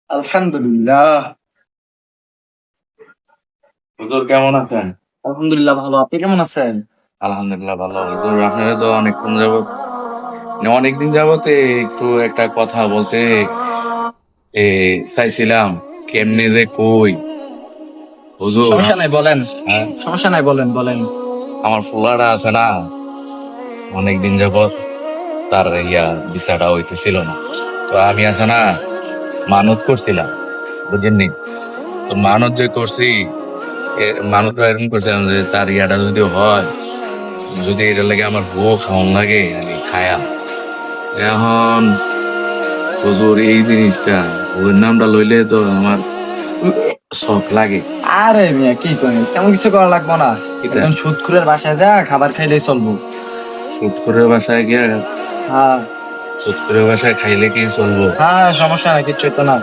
আলহামদুলিল্লাহ। হুজুর কেমন আছেন? আলহামদুলিল্লাহ ভালো। আপনি কেমন আছেন? আলহামদুলিল্লাহ ভালো। হুজুর আপনারা তো অনেকক্ষণ যাবত অনেকদিন যাবত একটু একটা কথা বলতে এ চাইছিলাম, কেমনে যে কই হুজুর। সমস্যা নাই, বলেন। হ্যাঁ, সমস্যা নাই, বলেন বলেন। আমার ফুলাটা আছে না, অনেকদিন যাবত তার বিচারটা হইতেছিল না। তো আমি আছে না মানত করছিলাম, বুঝেননি? তো মানত যে করছি, মানতটা এরকম করছিলাম যে তার যদি হয়, যদি এটা লাগে আমার বউ খাওয়ান লাগে, আমি খায়া। এখন হুজুর এই জিনিসটা, ওর নামটা লইলে তো আমার শখ লাগে। আরে মিয়া, কি করেন? তেমন কিছু করা লাগবো না। কিতা একজন সুদখুরের বাসায় যা খাবার খাইলেই চলবো। সুৎখুরের বাসায় গিয়া, হ্যাঁ সুৎখুরের বাসায় খাইলে কি চলবো? হ্যাঁ, সমস্যা নাই, কিচ্ছু তো না।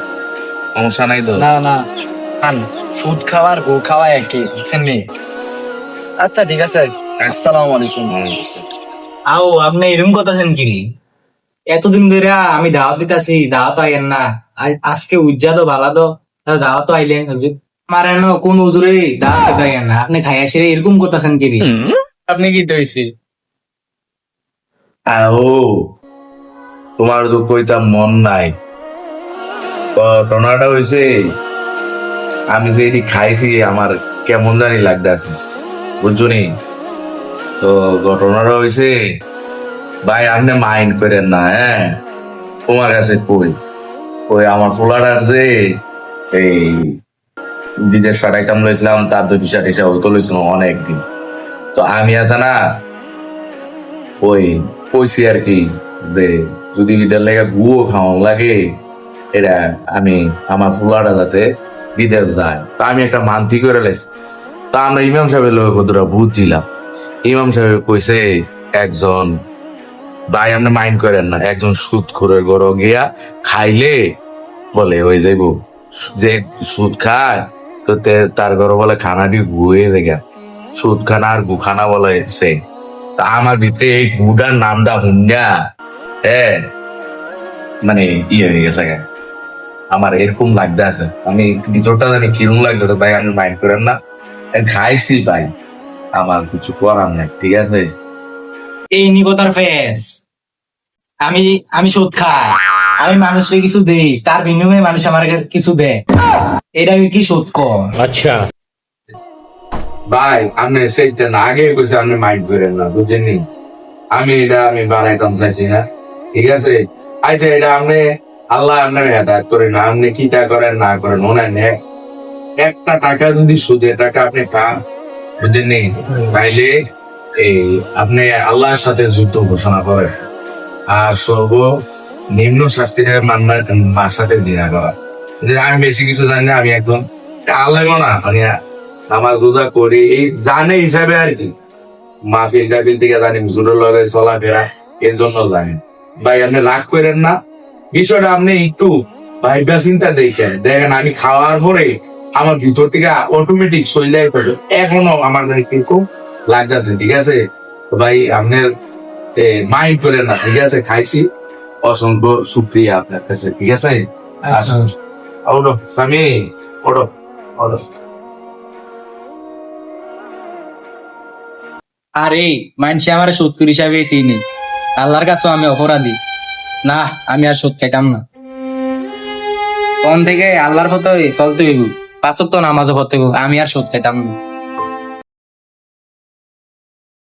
সমস্যা নাই তো? না না, খান। সুদ খাওয়ার গু খাওয়া একই, বুঝছেন নি? আচ্ছা ঠিক আছে, আসসালামু আলাইকুম। আও আপনি এরকম করতেছেন কি? এতদিন ধরে আমি দাওয়াত দিতেছি, দাওয়াত আইয়েন না। আজকে উজ্জা তো ভালো তো, দাওয়াত আইলেন। আমার এনো কোন উজুরে দাওয়াত দিতে আইয়েন না, আপনি খাইয়া সেরে এরকম করতেছেন কি? আপনি কি তৈছি? আও, তোমার তো কইতাম মন নাই। ঘটনাটা হয়েছে, আমি যে এটি খাইছি আমার কেমন জানি লাগতেছে, বুঝছো নি? তো ঘটনাটা হয়েছে, ভাই আপনি মাইন্ড করেন না, হ্যাঁ? তোমার কাছে কই ওই আমার পোলাটার যে এই বিদেশ পাঠাইতাম লইছিলাম, তার তো ভিসা টিসা হইতো লইছিল অনেকদিন। তো আমি আছে না ওই কইছি আর কি, যে যদি বিদের লেগে গুও খাওয়ান লাগে, এটা আমি আমার পোলাটা যাতে বিদেশ যায়, তা আমি একটা মান্তি করে লাইছি। তা আমরা ইমাম সাহেবের লোক কতটা বুঝছিলাম। ইমাম সাহেব কইছে, একজন ভাই আপনি মাইন্ড করেন না, একজন সুদখোরের ঘরে গিয়া খাইলে বলে ওই যাইব, যে সুদ খায় তো তার ঘরে বলে খানাটি গুয়ে দেখা, সুদ খানা আর গুখানা বলে সে। তা আমার ভিতরে এই গুডার নামটা হুন্ডা, হ্যাঁ, মানে ইয়ে হয়ে গেছে গা। আমার এরকম লাগতে আছে, আমি ভিতরটা জানি কিরম লাগতো, তো ভাই আপনি মাইন্ড করেন না। খাইছি ভাই, আমার কিছু করার নাই, ঠিক আছে? এই নিকতার ফেস, আমি আমি সুদ খাই, আমি মানুষকে কিছু দেই, তার বিনিময়ে মানুষ আমার কিছু দেয়, এটা কি সুদ কর? ভাই আপনি সেইটা না আগে কইছে, আপনি মাইন্ড করেন না, বুঝেননি? আমি বানাইতাম চাইছি না, ঠিক আছে? আইতে এটা আপনি, আল্লাহ আপনার হেদায়ত করে না, আপনি কি তা করেন না করেন ওনার একটা টাকা যদি সুদের টাকা আপনি পান, বুঝেননি? তাইলে এই আপনি আল্লাহর সাথে যুদ্ধ ঘোষণা করেন, আর সর্বনিম্ন শাস্তির মার সাথে জিনা করা। আমি বেশি কিছু জানি না, আমি একদম আল্লাহ না মানে আমার রোজা করি এই জানে হিসাবে আর কি, মাহফিল টাফিল থেকে জানি হুজুরের লগে চলাফেরা, এর জন্য জানি। ভাই আপনি রাগ করেন না, বিষয়টা আপনি একটু ভাইবা চিন্তা দেখেন, দেখেন আমি খাওয়ার পরে আমার ভিতর থেকে অটোমেটিক শরীরে এখনো আমার কিন্তু লাগতেছে, ঠিক আছে? তো ভাই আপনার মাইন্ড করেন না, ঠিক আছে? খাইছি, অসংখ্য শুক্রিয়া আপনার কাছে, ঠিক আছে? আসুন, ওঠো স্বামী, ওঠো, ওঠো। আরে মানুষ আমার সত্তর হিসাবে চিনি, আল্লাহর কাছে আমি অপরাধী। না, আমি আর সুদ খাইতাম না। তখন থেকে আল্লাহর পথে চলতে হইব, পাঁচ ওয়াক্ত নামাজও পড়তে হইব, আমি আর সুদ খাইতাম না।